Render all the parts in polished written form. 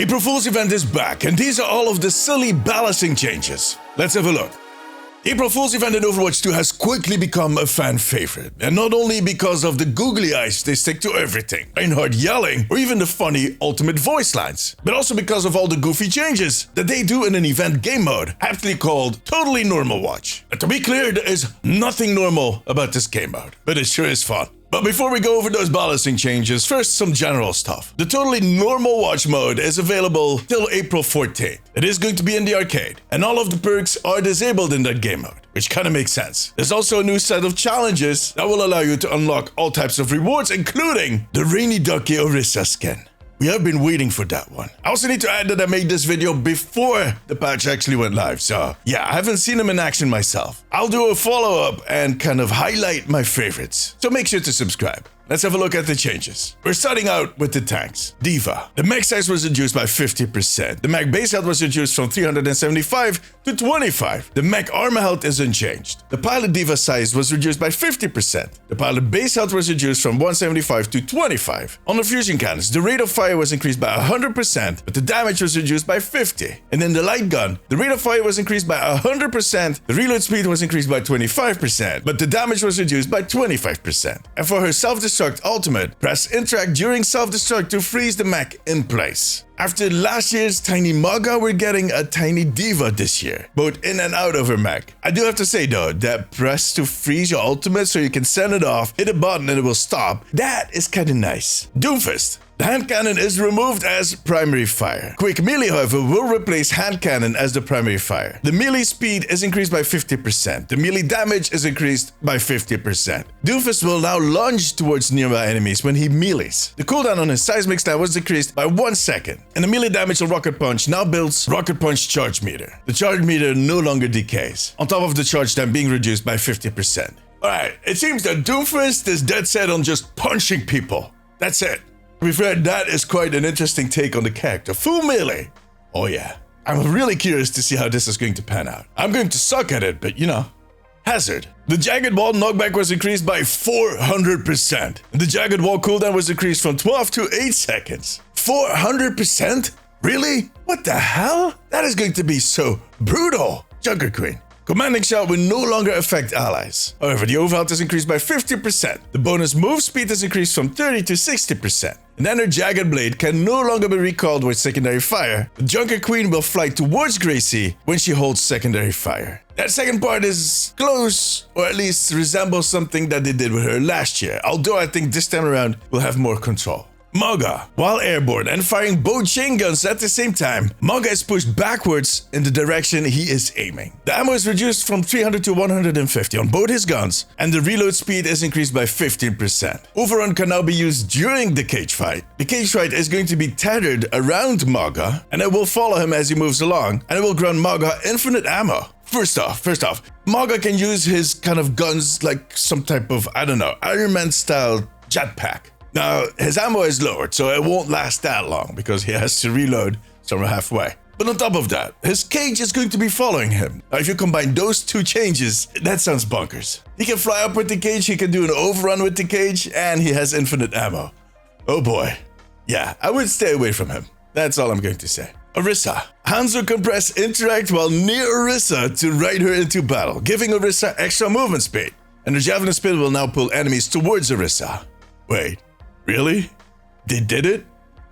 April Fool's event is back, and these are all of the silly balancing changes. Let's have a look. April Fool's event in Overwatch 2 has quickly become a fan favorite, and not only because of the googly eyes they stick to everything, Reinhardt yelling, or even the funny ultimate voice lines, but also because of all the goofy changes that they do in an event game mode, aptly called Totally Normal Watch. And to be clear, there is nothing normal about this game mode, but it sure is fun. But before we go over those balancing changes, first some general stuff. The Totally Normal Watch mode is available till April 14th. It is going to be in the arcade, and all of the perks are disabled in that game mode, which kind of makes sense. There's also a new set of challenges that will allow you to unlock all types of rewards, including the Rainy Ducky Orisa skin. We have been waiting for that one. I also need to add that I made this video before the patch actually went live, so yeah, I haven't seen him in action myself. I'll do a follow-up and kind of highlight my favorites, so make sure to subscribe. Let's have a look at the changes. We're starting out with the tanks. D.Va. The max size was reduced by 50%. The max base health was reduced from 375 to 25. The max armor health is unchanged. The pilot D.Va size was reduced by 50%. The pilot base health was reduced from 175 to 25. On the fusion cannons, the rate of fire was increased by 100%, but the damage was reduced by 50. And in the light gun, the rate of fire was increased by 100%, the reload speed was increased by 25%, but the damage was reduced by 25%. And for her self-destruct ultimate, press interact during self-destruct to freeze the mech in place. After last year's Tiny Maga, we're getting a Tiny D.Va this year, both in and out of her mech. I do have to say though, that press to freeze your ultimate so you can send it off, hit a button and it will stop, that is kinda nice. Doomfist. The hand cannon is removed as primary fire. Quick melee, however, will replace hand cannon as the primary fire. The melee speed is increased by 50%. The melee damage is increased by 50%. Doomfist will now lunge towards nearby enemies when he melees. The cooldown on his seismic stab was decreased by 1 second. And the melee damage on Rocket Punch now builds Rocket Punch charge meter. The charge meter no longer decays, on top of the charge time being reduced by 50%. Alright, it seems that Doomfist is dead set on just punching people. That's it. We've read that is quite an interesting take on the character. Full melee. Oh yeah. I'm really curious to see how this is going to pan out. I'm going to suck at it, but you know. Hazard. The Jagged Wall knockback was increased by 400%. The Jagged Wall cooldown was increased from 12 to 8 seconds. 400%? Really? What the hell? That is going to be so brutal. Junker Queen. Commanding Shot will no longer affect allies. However, the overhealth is increased by 50%. The bonus move speed is increased from 30 to 60%. And then her Jagged Blade can no longer be recalled with secondary fire. The Junker Queen will fly towards Gracie when she holds secondary fire. That second part is close, or at least resembles something that they did with her last year, although I think this time around we'll have more control. Maga. While airborne and firing both chain guns at the same time, Maga is pushed backwards in the direction he is aiming. The ammo is reduced from 300 to 150 on both his guns, and the reload speed is increased by 15%. Overrun can now be used during the cage fight. The cage fight is going to be tethered around Maga, and it will follow him as he moves along, and it will grant Maga infinite ammo. First off, Maga can use his kind of guns like some type of, I don't know, Iron Man style jetpack. Now, his ammo is lowered, so it won't last that long because he has to reload somewhere halfway. But on top of that, his cage is going to be following him. Now, if you combine those two changes, that sounds bonkers. He can fly up with the cage, he can do an overrun with the cage, and he has infinite ammo. Oh boy. Yeah, I would stay away from him. That's all I'm going to say. Orisa. Hanzo can press interact while near Orisa to ride her into battle, giving Orisa extra movement speed. And the Javelin Spin will now pull enemies towards Orisa. Wait. Really? They did it?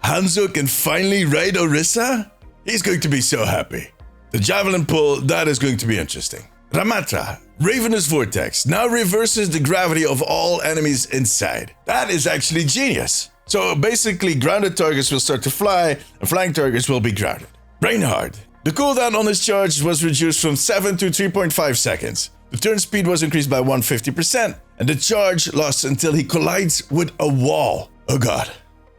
Hanzo can finally ride Orisa? He's going to be so happy. The Javelin pull, that is going to be interesting. Ramatra, Ravenous Vortex, now reverses the gravity of all enemies inside. That is actually genius. So basically, grounded targets will start to fly, and flying targets will be grounded. Reinhardt, the cooldown on his charge was reduced from 7 to 3.5 seconds. The turn speed was increased by 150%, and the charge lasts until he collides with a wall. Oh god.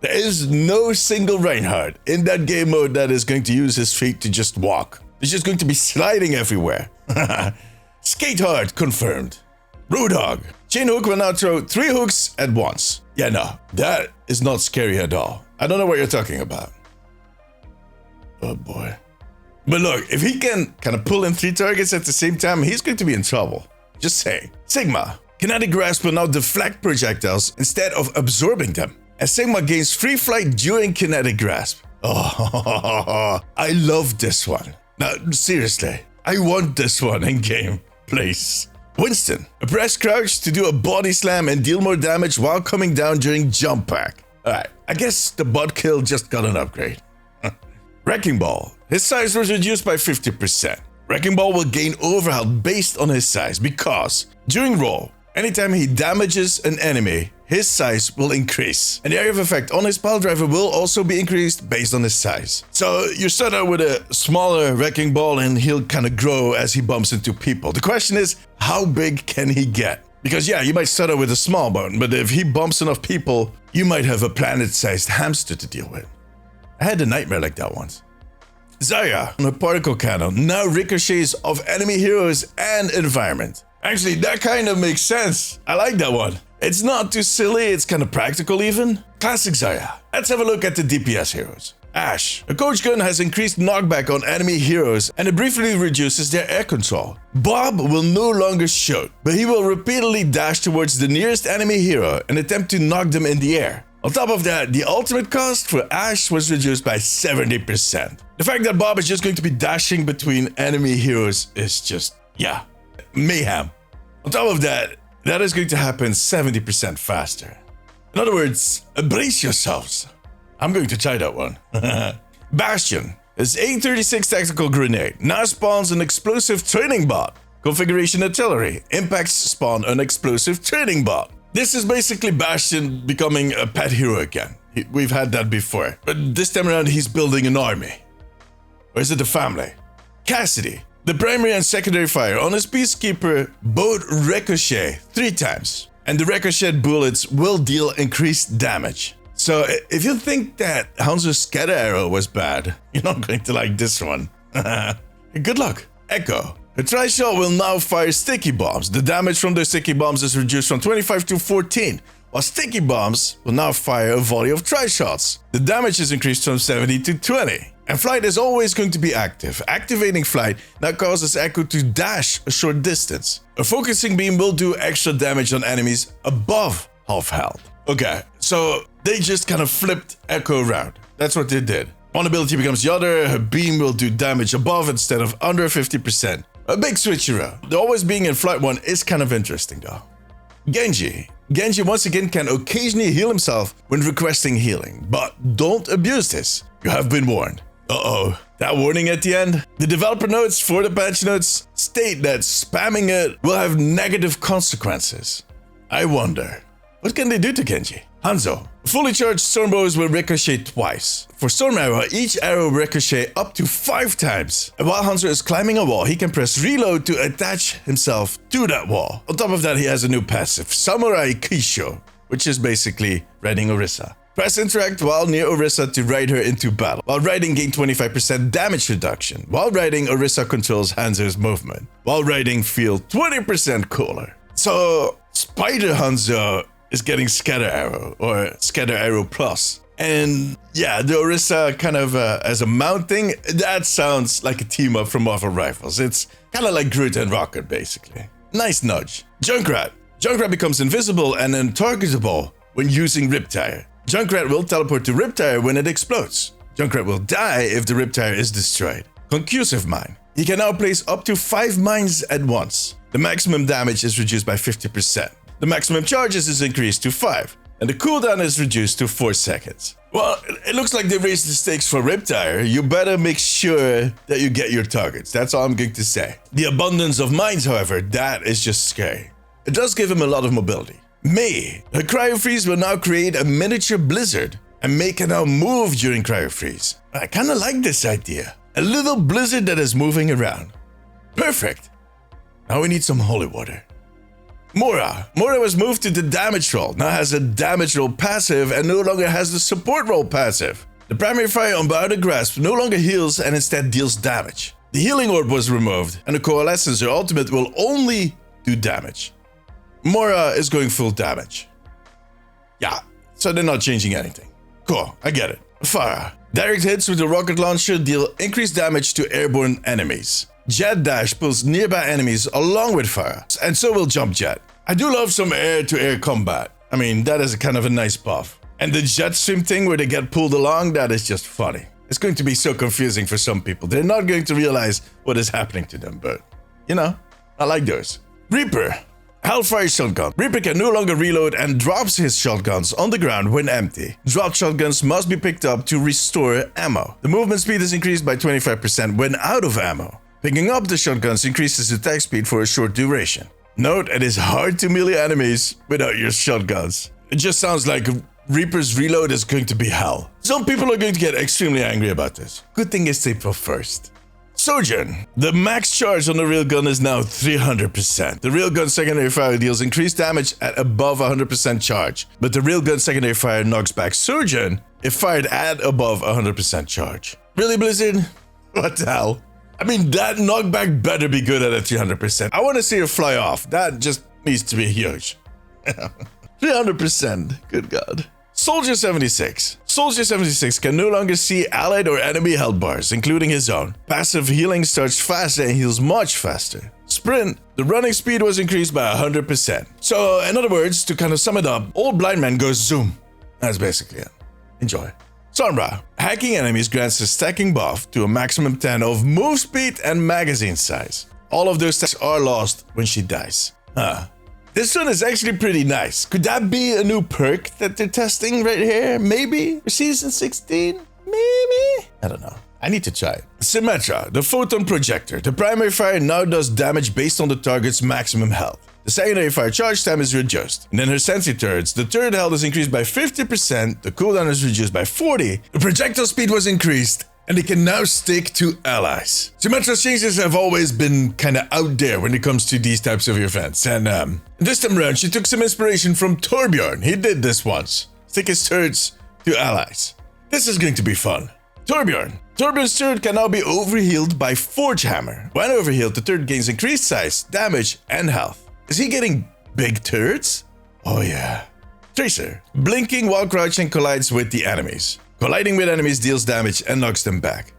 There is no single Reinhardt in that game mode that is going to use his feet to just walk. He's just going to be sliding everywhere. Skate hard confirmed. Roadhog. Chain Hook will now throw 3 hooks at once. Yeah, no, that is not scary at all. I don't know what you're talking about. Oh boy. But look, if he can kind of pull in 3 targets at the same time, he's going to be in trouble. Just saying. Sigma. Kinetic Grasp will now deflect projectiles instead of absorbing them, as Sigma gains free flight during Kinetic Grasp. Oh, I love this one. Now, seriously, I want this one in game, please. Winston, press crouch to do a body slam and deal more damage while coming down during jump pack. Alright, I guess the bot kill just got an upgrade. Wrecking Ball, his size was reduced by 50%. Wrecking Ball will gain overhealth based on his size because during roll, anytime he damages an enemy, his size will increase. And the area of effect on his pile driver will also be increased based on his size. So you start out with a smaller Wrecking Ball and he'll kind of grow as he bumps into people. The question is, how big can he get? Because yeah, you might start out with a small one, but if he bumps enough people, you might have a planet-sized hamster to deal with. I had a nightmare like that once. Zarya, a particle cannon, now ricochets off enemy heroes and environment. Actually, that kind of makes sense. I like that one. It's not too silly, it's kind of practical even. Classic Zarya. Let's have a look at the DPS heroes. Ashe. A coach gun has increased knockback on enemy heroes and it briefly reduces their air control. Bob will no longer shoot, but he will repeatedly dash towards the nearest enemy hero and attempt to knock them in the air. On top of that, the ultimate cost for Ashe was reduced by 70%. The fact that Bob is just going to be dashing between enemy heroes is just, yeah, mayhem. On top of that, that is going to happen 70% faster. In other words, brace yourselves. I'm going to try that one. Bastion. His A36 tactical grenade now spawns an explosive training bot. Configuration artillery. Impacts spawn an explosive training bot. This is basically Bastion becoming a pet hero again. We've had that before. But this time around he's building an army. Or is it a family? Cassidy. The primary and secondary fire on his Peacekeeper both ricochet 3 times. And the ricochet bullets will deal increased damage. So if you think that Hanzo's scatter arrow was bad, you're not going to like this one. Good luck. Echo. A tri-shot will now fire sticky bombs. The damage from the sticky bombs is reduced from 25 to 14, while sticky bombs will now fire a volley of tri-shots. The damage is increased from 70 to 20. And flight is always going to be active. Activating flight now causes Echo to dash a short distance. A focusing beam will do extra damage on enemies above half health. Okay, so they just kind of flipped Echo around. That's what they did. One ability becomes the other, her beam will do damage above instead of under 50%. A big switcheroo. The always being in flight one is kind of interesting though. Genji. Genji once again can occasionally heal himself when requesting healing, but don't abuse this. You have been warned. Uh-oh. That warning at the end? The developer notes for the patch notes state that spamming it will have negative consequences. I wonder, what can they do to Genji? Hanzo. Fully charged storm bows will ricochet twice. For storm arrow, each arrow will ricochet up to 5 times. And while Hanzo is climbing a wall, he can press reload to attach himself to that wall. On top of that, he has a new passive, Samurai Kisho, which is basically riding Orisa. Press interact while near Orisa to ride her into battle. While riding, gain 25% damage reduction. While riding, Orisa controls Hanzo's movement. While riding, feel 20% cooler. So, Spider Hanzo is getting Scatter Arrow, or Scatter Arrow Plus. And yeah, the Orisa kind of as a mount thing, that sounds like a team up from Marvel Rivals. It's kind of like Groot and Rocket, basically. Nice nudge. Junkrat. Junkrat becomes invisible and untargetable when using Riptire. Junkrat will teleport to Riptire when it explodes. Junkrat will die if the Riptire is destroyed. Concussive Mine. He can now place up to 5 mines at once. The maximum damage is reduced by 50%. The maximum charges is increased to 5, and the cooldown is reduced to 4 seconds. Well, it looks like they raised the stakes for Riptire. You better make sure that you get your targets. That's all I'm going to say. The abundance of mines, however, that is just scary. It does give him a lot of mobility. Mei. Her Cryo Freeze will now create a miniature blizzard, and Mei can now move during Cryo Freeze. I kinda like this idea. A little blizzard that is moving around. Perfect. Now we need some holy water. Mora. Mora was moved to the damage roll, now has a damage roll passive and no longer has the support roll passive. The primary fire on Bowder Grasp no longer heals and instead deals damage. The healing orb was removed and the coalescence, her ultimate, will only do damage. Mora is going full damage. Yeah, so they're not changing anything. Cool, I get it. Farah. Direct hits with the rocket launcher deal increased damage to airborne enemies. Jet Dash pulls nearby enemies along with Farah, and so will Jump Jet. I do love some air-to-air combat. I mean, that is kind of a nice buff. And the jet stream thing where they get pulled along, that is just funny. It's going to be so confusing for some people. They're not going to realize what is happening to them, but, you know, I like those. Reaper. Hellfire shotgun. Reaper can no longer reload and drops his shotguns on the ground when empty. Dropped shotguns must be picked up to restore ammo. The movement speed is increased by 25% when out of ammo. Picking up the shotguns increases attack speed for a short duration. Note, it is hard to melee enemies without your shotguns. It just sounds like Reaper's reload is going to be hell. Some people are going to get extremely angry about this. Good thing is April 1st. Sojourn. The max charge on the railgun is now 300%. The railgun secondary fire deals increased damage at above 100% charge, but the railgun secondary fire knocks back Sojourn if fired at above 100% charge. Really, Blizzard? What the hell? I mean, that knockback better be good at a 300%. I want to see her fly off. That just needs to be huge. 300%. Good God. Soldier 76. Soldier 76 can no longer see allied or enemy health bars, including his own. Passive healing starts fast and heals much faster. Sprint. The running speed was increased by 100%. So, in other words, to kind of sum it up, old blind man goes zoom. That's basically it. Enjoy. Sombra. Hacking enemies grants a stacking buff to a maximum 10 of move speed and magazine size. All of those stacks are lost when she dies. This one is actually pretty nice. Could that be a new perk that they're testing right here? Maybe? For season 16? Maybe? I don't know. I need to try it. Symmetra, the photon projector. The primary fire now does damage based on the target's maximum health. The secondary fire charge time is reduced. And then her sentry turrets. The turret health is increased by 50%. The cooldown is reduced by 40%. The projectile speed was increased. And they can now stick to allies. Symmetra's changes have always been kind of out there when it comes to these types of events. And this time around, she took some inspiration from Torbjorn. He did this once. Stick his turrets to allies. This is going to be fun. Torbjorn. Torbjorn's turret can now be overhealed by Forge Hammer. When overhealed, the turret gains increased size, damage, and health. Is he getting big turrets? Oh yeah. Tracer. Blinking while crouching collides with the enemies. Colliding with enemies deals damage and knocks them back.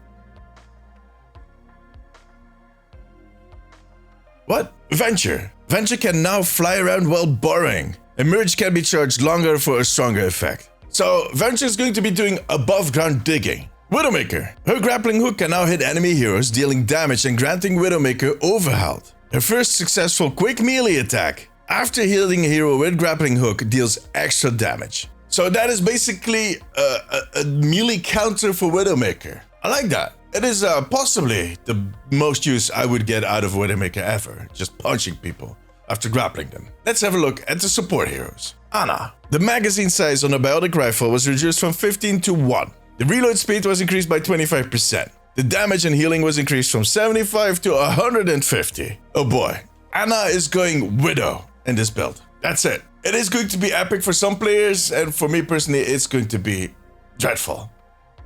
What? Venture. Venture can now fly around while burrowing. Emerge can be charged longer for a stronger effect. So, Venture is going to be doing above ground digging. Widowmaker. Her grappling hook can now hit enemy heroes, dealing damage and granting Widowmaker overhealth. Her first successful quick melee attack after healing a hero with grappling hook deals extra damage. So that is basically a melee counter for Widowmaker. I like that. It is possibly the most use I would get out of Widowmaker ever, just punching people after grappling them. Let's have a look at the support heroes. Ana. The magazine size on a biotic rifle was reduced from 15 to 1. The reload speed was increased by 25%. The damage and healing was increased from 75 to 150. Oh boy. Ana is going Widow in this build. That's it. It is going to be epic for some players, and for me personally, it's going to be dreadful.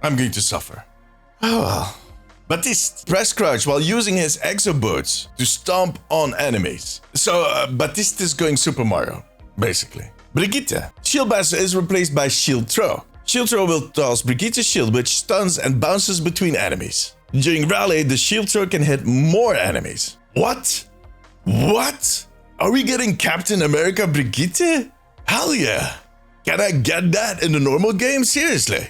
I'm going to suffer. Oh well. Baptiste. Press crouch while using his exo boots to stomp on enemies. So, Baptiste is going Super Mario, basically. Brigitte. Shield Bash is replaced by Shield Throw. Shield Throw will toss Brigitte's shield, which stuns and bounces between enemies. During rally, the Shield Throw can hit more enemies. What? What? Are we getting Captain America Brigitte? Hell yeah! Can I get that in the normal game? Seriously?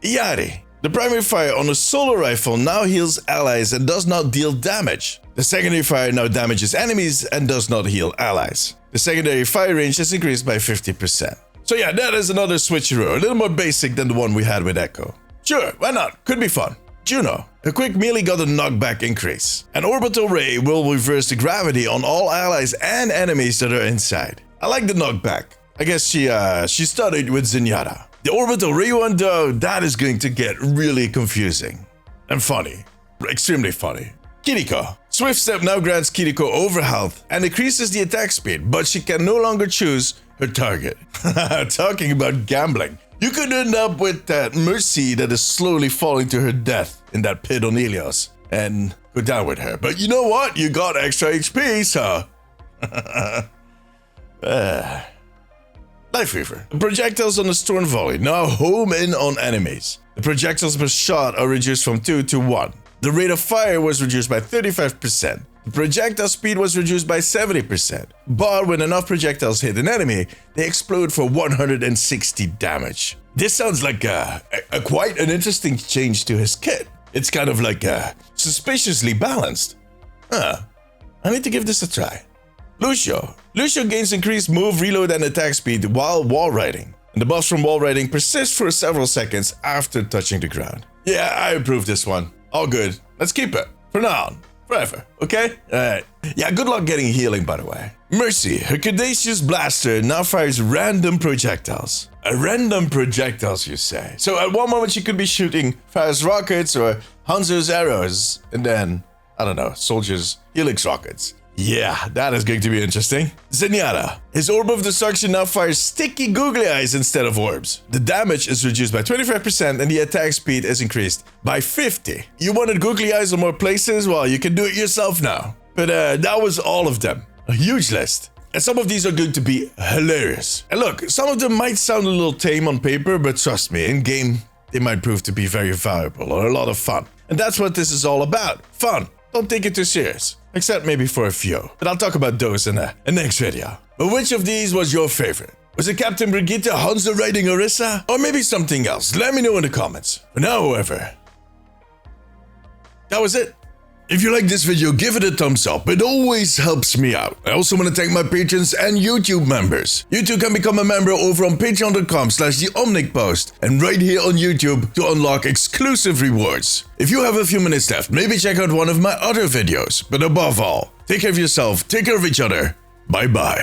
Yari. The primary fire on a solo rifle now heals allies and does not deal damage. The secondary fire now damages enemies and does not heal allies. The secondary fire range is increased by 50%. So yeah, that is another switcheroo, a little more basic than the one we had with Echo. Sure, why not? Could be fun. Juno. A quick melee got a knockback increase. An orbital ray will reverse the gravity on all allies and enemies that are inside. I like the knockback. I guess she studied with Zenyatta. The orbital ray one though, that is going to get really confusing. And funny. Extremely funny. Kiriko. Swift Step now grants Kiriko overhealth and increases the attack speed, but she can no longer choose her target. Talking about gambling. You could end up with that Mercy that is slowly falling to her death in that pit on Ilios and go down with her. But you know what? You got extra HP, so... Life Weaver. The projectiles on the Storm Volley now home in on enemies. The projectiles per shot are reduced from 2 to 1. The rate of fire was reduced by 35%. The projectile speed was reduced by 70%. But when enough projectiles hit an enemy, they explode for 160 damage. This sounds like a quite an interesting change to his kit. It's kind of like suspiciously balanced. I need to give this a try. Lucio gains increased move, reload, and attack speed while wall riding. And the buffs from wall riding persist for several seconds after touching the ground. Yeah, I approve this one. All good. Let's keep it. For now on. Forever. Okay? Alright. Yeah, good luck getting healing, by the way. Mercy, her Caduceus blaster now fires random projectiles. Random projectiles, you say? So at one moment she could be shooting fast rockets or Hanzo's arrows. And then, I don't know, soldiers' helix rockets. Yeah, that is going to be interesting. Zenyatta. His Orb of Destruction now fires sticky googly eyes instead of orbs. The damage is reduced by 25% and the attack speed is increased by 50. You wanted googly eyes in more places? Well, you can do it yourself now. But that was all of them. A huge list. And some of these are going to be hilarious. And look, some of them might sound a little tame on paper, but trust me, in game, they might prove to be very valuable or a lot of fun. And that's what this is all about. Fun. Don't take it too serious. Except maybe for a few. But I'll talk about those in a next video. But which of these was your favorite? Was it Captain Brigitte, Hanzo riding Orisa? Or maybe something else? Let me know in the comments. For now, however, that was it. If you like this video, give it a thumbs up. It always helps me out. I also want to thank my patrons and YouTube members. You too can become a member over on patreon.com/theomnicpost and right here on YouTube to unlock exclusive rewards. If you have a few minutes left, maybe check out one of my other videos. But above all, take care of yourself, take care of each other. Bye bye.